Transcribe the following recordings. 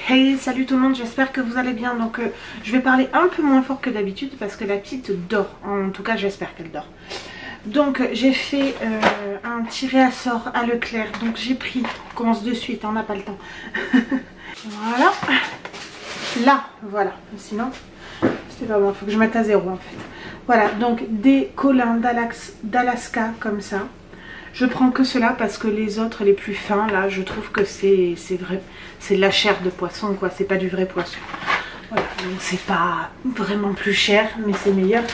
Hey, salut tout le monde, j'espère que vous allez bien. Donc je vais parler un peu moins fort que d'habitude parce que la petite dort. En tout cas j'espère qu'elle dort. Donc j'ai fait un tiré à sort à Leclerc. Donc j'ai pris, on commence de suite, on n'a pas le temps. Voilà. Là, voilà. Sinon, c'est pas bon, il faut que je mette à 0 en fait. Voilà, donc des collins d'Alaska comme ça. Je prends que cela parce que les autres, les plus fins, là, je trouve que c'est vrai, c'est de la chair de poisson, quoi. C'est pas du vrai poisson. Voilà, donc c'est pas vraiment plus cher, mais c'est meilleur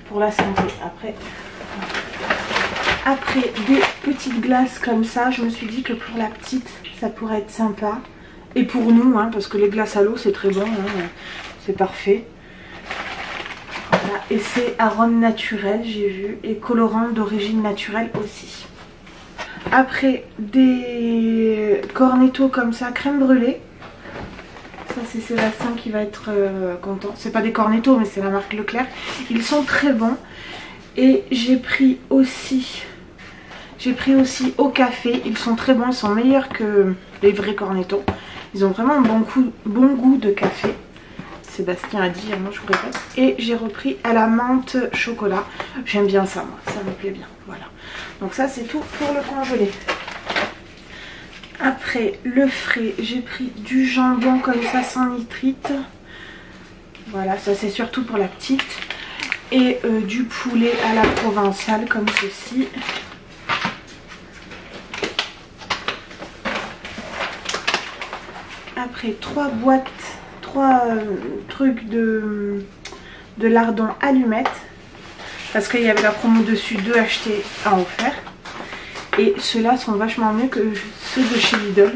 pour la santé. Après, des petites glaces comme ça, je me suis dit que pour la petite, ça pourrait être sympa. Et pour nous, hein, parce que les glaces à l'eau, c'est très bon, hein, c'est parfait. Voilà. Et c'est arôme naturel, j'ai vu, et colorant d'origine naturelle aussi. Après, des cornettos comme ça, crème brûlée. Ça, c'est Sébastien qui va être content. C'est pas des cornettos, mais c'est la marque Leclerc. Ils sont très bons. Et j'ai pris aussi au café. Ils sont très bons, ils sont meilleurs que les vrais cornettos. Ils ont vraiment un bon goût de café. Sébastien a dit, moi je vous répète. Et j'ai repris à la menthe chocolat. J'aime bien ça, moi, ça me plaît bien. Voilà. Donc ça c'est tout pour le congelé. Après le frais, j'ai pris du jambon comme ça sans nitrite. Voilà, ça c'est surtout pour la petite. Et du poulet à la provençale comme ceci. Après 3 trucs de lardons allumettes. Parce qu'il y avait la promo dessus, 2 achetés, 1 offert. Et ceux-là sont vachement mieux que ceux de chez Lidl.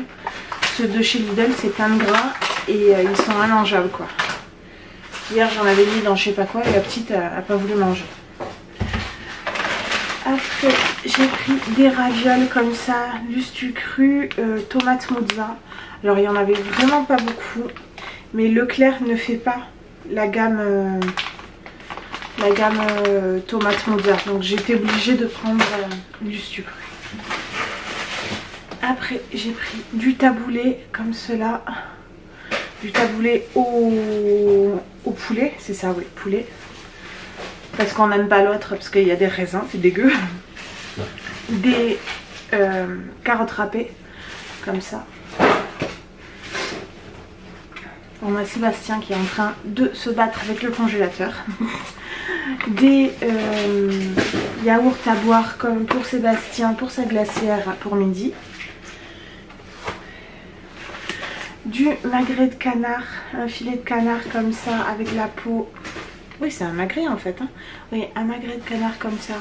Ceux de chez Lidl, c'est plein de gras et ils sont immangeables, quoi. Hier, j'en avais mis dans je sais pas quoi et la petite a pas voulu manger. Après, j'ai pris des ravioles comme ça, lustu cru, tomate mozza. Alors, il y en avait vraiment pas beaucoup. Mais Leclerc ne fait pas la gamme tomate mozza. Donc, j'ai été obligée de prendre lustu cru. Après, j'ai pris du taboulé comme cela. Du taboulé au poulet. C'est ça, oui, poulet. Parce qu'on n'aime pas l'autre, parce qu'il y a des raisins, c'est dégueu. Des carottes râpées, comme ça. On a Sébastien qui est en train de se battre avec le congélateur. Des yaourts à boire comme pour Sébastien, pour sa glacière pour midi. Du magret de canard, un filet de canard comme ça avec la peau. Oui, c'est un magret en fait. Hein. Oui, un magret de canard comme ça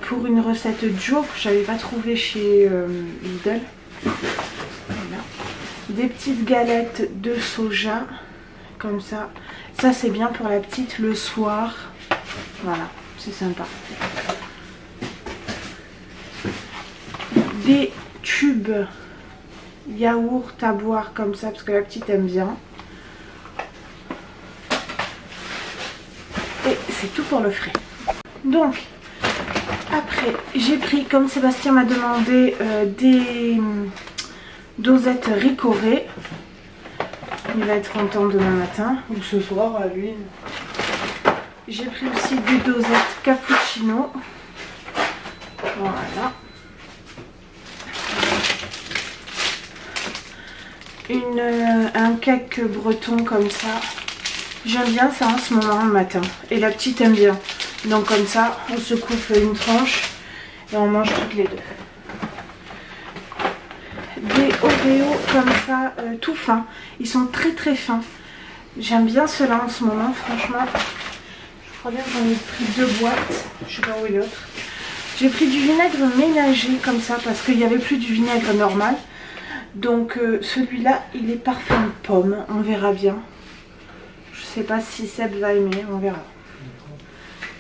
pour une recette Joe que j'avais pas trouvé chez Lidl. Voilà. Des petites galettes de soja comme ça. Ça c'est bien pour la petite le soir. Voilà, c'est sympa. Des tubes yaourt à boire comme ça parce que la petite aime bien. Et c'est tout pour le frais. Donc après j'ai pris, comme Sébastien m'a demandé, des dosettes Ricoré. Il va être content demain matin ou ce soir lui. J'ai pris aussi des dosettes cappuccino. Voilà. Un cake breton comme ça. J'aime bien ça en ce moment le matin. Et la petite aime bien. Donc comme ça, on se coupe une tranche et on mange toutes les deux. Des Oreos comme ça, tout fins. Ils sont très très fins. J'aime bien ceux-là en ce moment, franchement. Je crois bien que j'en ai pris 2 boîtes. Je sais pas où est l'autre. J'ai pris du vinaigre ménager comme ça parce qu'il n'y avait plus du vinaigre normal. Donc celui-là, il est parfum pomme. On verra bien. Je sais pas si Seb va aimer, on verra.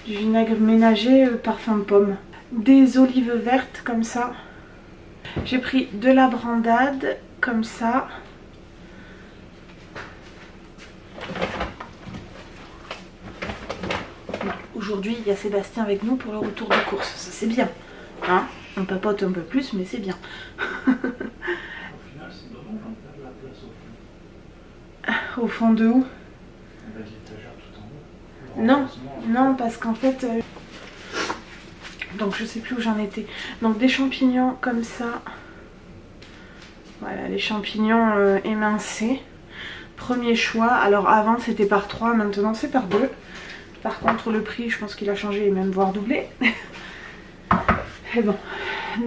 Du vinaigre ménager, parfum pomme. Des olives vertes comme ça. J'ai pris de la brandade comme ça. Aujourd'hui, il y a Sébastien avec nous pour le retour de course. Ça c'est bien. Hein, on papote un peu plus, mais c'est bien. Au fond de où? L'étagère tout en haut. Non, non, parce qu'en fait... donc je sais plus où j'en étais. Donc des champignons comme ça. Voilà, les champignons émincés. Premier choix. Alors avant c'était par 3, maintenant c'est par 2. Par contre le prix je pense qu'il a changé et même voire doublé. Et bon,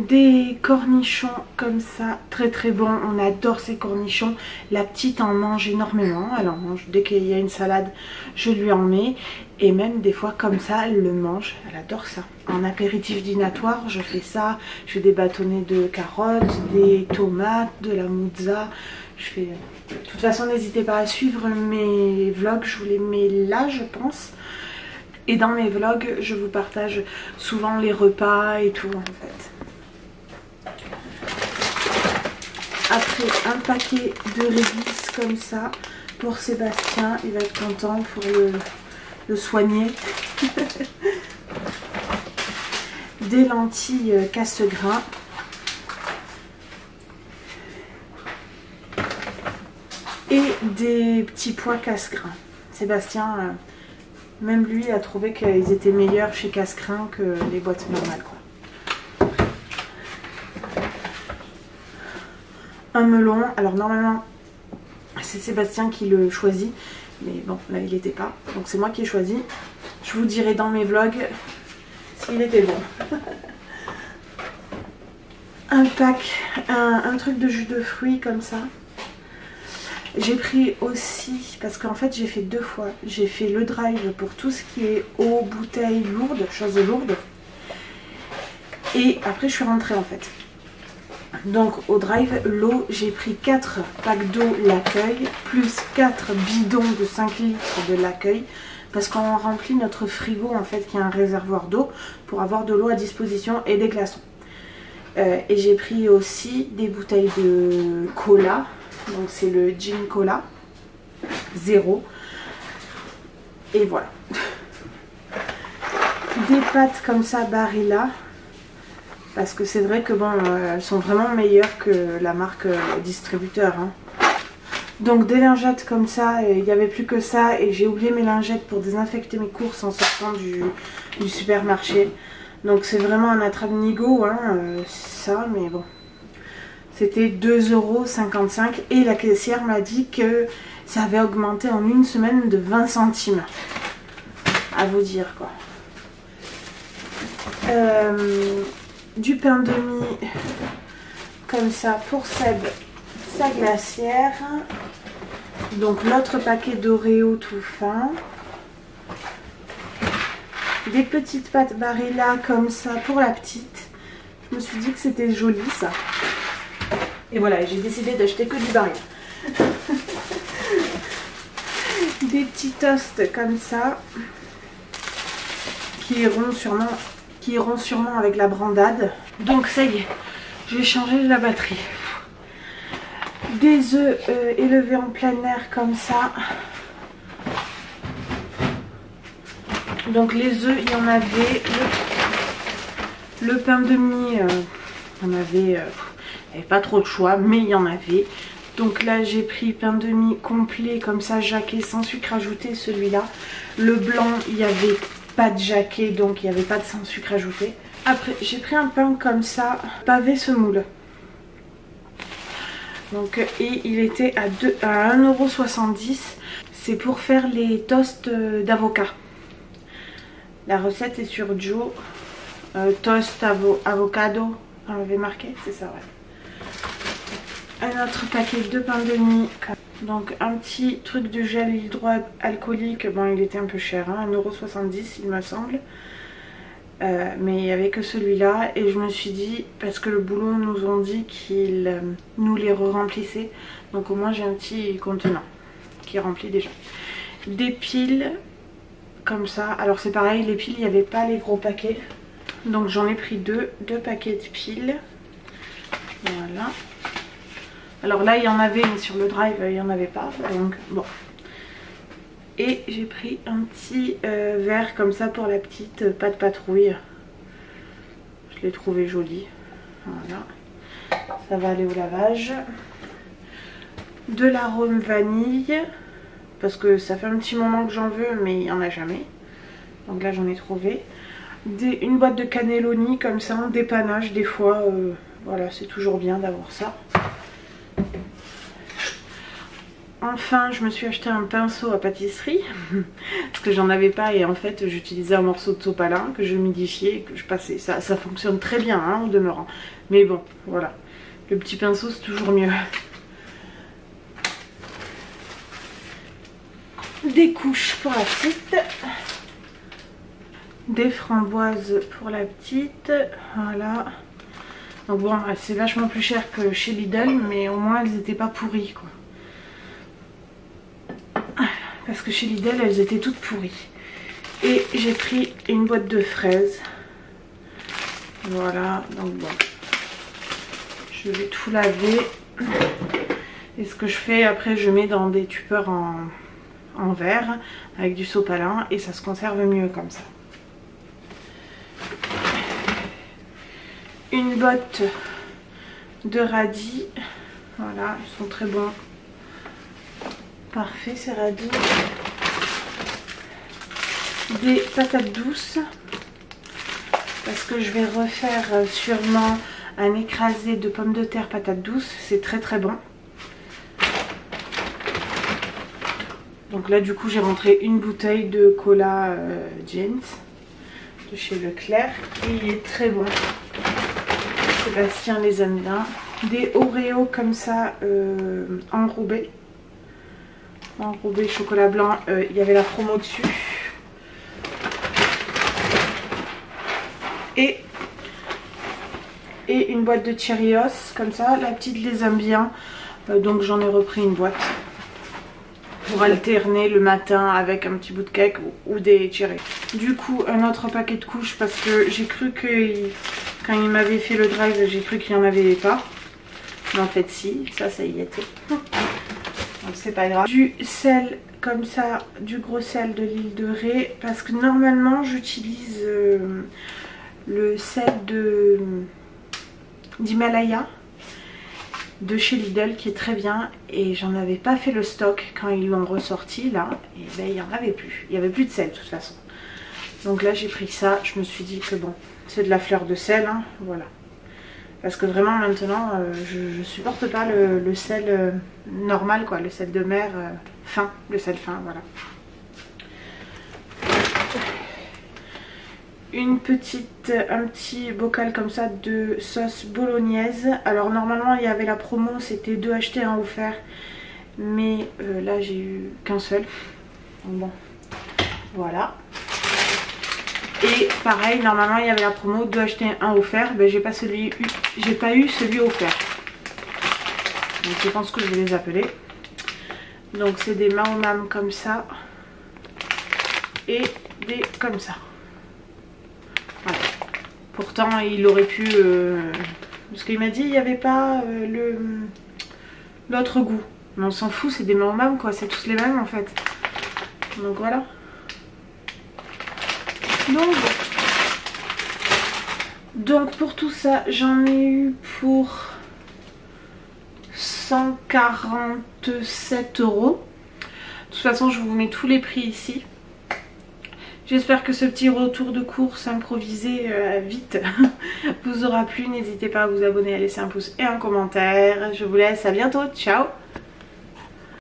des cornichons comme ça, très très bon, on adore ces cornichons. La petite en mange énormément, elle en mange dès qu'il y a une salade, je lui en mets. Et même des fois comme ça, elle le mange, elle adore ça. En apéritif dînatoire, je fais ça, je fais des bâtonnets de carottes, des tomates, de la mozza. Je fais... De toute façon, n'hésitez pas à suivre mes vlogs, je vous les mets là je pense. Et dans mes vlogs, je vous partage souvent les repas et tout en fait. Après, un paquet de réglisse comme ça pour Sébastien. Il va être content pour le soigner. Des lentilles casse-grains. Et des petits pois casse-grains. Sébastien... même lui a trouvé qu'ils étaient meilleurs chez Casse-Grain que les boîtes normales quoi. Un melon, alors normalement c'est Sébastien qui le choisit, mais bon là il n'était pas, donc c'est moi qui ai choisi. Je vous dirai dans mes vlogs s'il était bon. Un pack, un truc de jus de fruits comme ça. J'ai pris aussi, parce qu'en fait j'ai fait 2 fois, j'ai fait le drive pour tout ce qui est eau, bouteille lourde, choses lourdes. Et après je suis rentrée en fait. Donc au drive, l'eau, j'ai pris 4 packs d'eau l'accueil, plus 4 bidons de 5 litres de l'accueil. Parce qu'on remplit notre frigo en fait, qui est un réservoir d'eau, pour avoir de l'eau à disposition et des glaçons. Et j'ai pris aussi des bouteilles de cola. Donc c'est le gin cola 0. Et voilà. Des pâtes comme ça Barilla. Parce que c'est vrai que bon, elles sont vraiment meilleures que la marque distributeur. Hein. Donc des lingettes comme ça, il n'y avait plus que ça. Et j'ai oublié mes lingettes pour désinfecter mes courses en sortant du supermarché. Donc c'est vraiment un attrape-nigo, hein, ça, mais bon. C'était 2,55 € et la caissière m'a dit que ça avait augmenté en une semaine de 20 centimes. À vous dire quoi. Du pain de mie comme ça pour Seb, sa glacière. Donc l'autre paquet d'Oreo tout fin. Des petites pâtes Barilla comme ça pour la petite. Je me suis dit que c'était joli ça. Et voilà, j'ai décidé d'acheter que du Barilla. Des petits toasts comme ça. Qui iront sûrement avec la brandade. Donc ça y est, j'ai changé la batterie. Des œufs élevés en plein air comme ça. Donc les œufs, il y en avait. Le pain de mie, il y en avait... il n'y avait pas trop de choix, mais il y en avait. Donc là, j'ai pris pain de mie complet, comme ça, jaqué, sans sucre ajouté, celui-là. Le blanc, il n'y avait pas de jaqué, donc il n'y avait pas de sans sucre ajouté. Après, j'ai pris un pain comme ça, pavé semoule. Donc, et il était à 1,70 €. C'est pour faire les toasts d'avocat. La recette est sur Joe. Toast avocado, on l'avait marqué, c'est ça, ouais. Un autre paquet de pain de mie. Donc un petit truc de gel hydroalcoolique. Bon, il était un peu cher, hein, 1,70 € il me semble. Mais il n'y avait que celui-là. Et je me suis dit, parce que le boulot nous ont dit qu'ils nous les re-remplissaient. Donc au moins j'ai un petit contenant qui est rempli déjà. Des piles comme ça. Alors c'est pareil, les piles, il n'y avait pas les gros paquets. Donc j'en ai pris deux paquets de piles. Voilà. Alors là il y en avait, mais sur le drive il n'y en avait pas. Donc bon. Et j'ai pris un petit verre comme ça pour la petite pâte patrouille. Je l'ai trouvé joli. Voilà. Ça va aller au lavage. De l'arôme vanille. parce que ça fait un petit moment que j'en veux mais il n'y en a jamais. Donc là j'en ai trouvé. Une boîte de cannelloni comme ça en dépannage des fois, voilà, c'est toujours bien d'avoir ça. Enfin je me suis acheté un pinceau à pâtisserie parce que j'en avais pas et en fait j'utilisais un morceau de sopalin que je humidifiais et que je passais. Ça fonctionne très bien hein, en demeurant, mais bon voilà, le petit pinceau c'est toujours mieux. Des couches pour la petite, des framboises pour la petite, voilà. Donc bon, c'est vachement plus cher que chez Lidl, mais au moins elles n'étaient pas pourries quoi. Parce que chez Lidl elles étaient toutes pourries. Et j'ai pris une boîte de fraises. Voilà, donc bon. Je vais tout laver. Et ce que je fais après, je mets dans des tupperwares en verre avec du sopalin et ça se conserve mieux comme ça. Une botte de radis. Voilà, ils sont très bons. Parfait ces radis. Des patates douces parce que je vais refaire sûrement un écrasé de pommes de terre patates douces, c'est très très bon. Donc là du coup j'ai rentré une bouteille de cola James de chez Leclerc et il est très bon. Sébastien les aime bien. Des Oreos comme ça enrobés chocolat blanc, il y avait la promo dessus. Et une boîte de Cheerios comme ça, la petite les aime bien, donc j'en ai repris une boîte pour alterner le matin avec un petit bout de cake ou des Cheerios. Du coup un autre paquet de couches parce que j'ai cru que quand il m'avait fait le drive j'ai cru qu'il n'y en avait pas, mais en fait si, ça y était. Donc c'est pas grave. Du sel comme ça, du gros sel de l'île de Ré, parce que normalement j'utilise le sel d'Himalaya de chez Lidl qui est très bien et j'en avais pas fait le stock quand ils l'ont ressorti là et ben il n'y en avait plus, il n'y avait plus de sel de toute façon. Donc là j'ai pris ça, je me suis dit que bon c'est de la fleur de sel hein, voilà. Parce que vraiment maintenant je supporte pas le sel normal quoi, le sel de mer fin, le sel fin voilà. Un petit bocal comme ça de sauce bolognaise. Alors normalement il y avait la promo, c'était 2 achetés 1 offert. Mais là j'ai eu qu'un seul. Donc bon, voilà. Et pareil, normalement il y avait la promo 2 achetés 1 offert. Ben j'ai pas eu celui offert. Donc je pense que je vais les appeler. Donc c'est des Maomam comme ça. Et des comme ça. Voilà. Pourtant il aurait pu parce qu'il m'a dit il n'y avait pas l'autre goût, mais on s'en fout, c'est des Maomam quoi, c'est tous les mêmes en fait. Donc voilà. Donc pour tout ça j'en ai eu pour 147 €. De toute façon je vous mets tous les prix ici. J'espère que ce petit retour de course improvisé vite vous aura plu. N'hésitez pas à vous abonner, à laisser un pouce et un commentaire. Je vous laisse, à bientôt, ciao!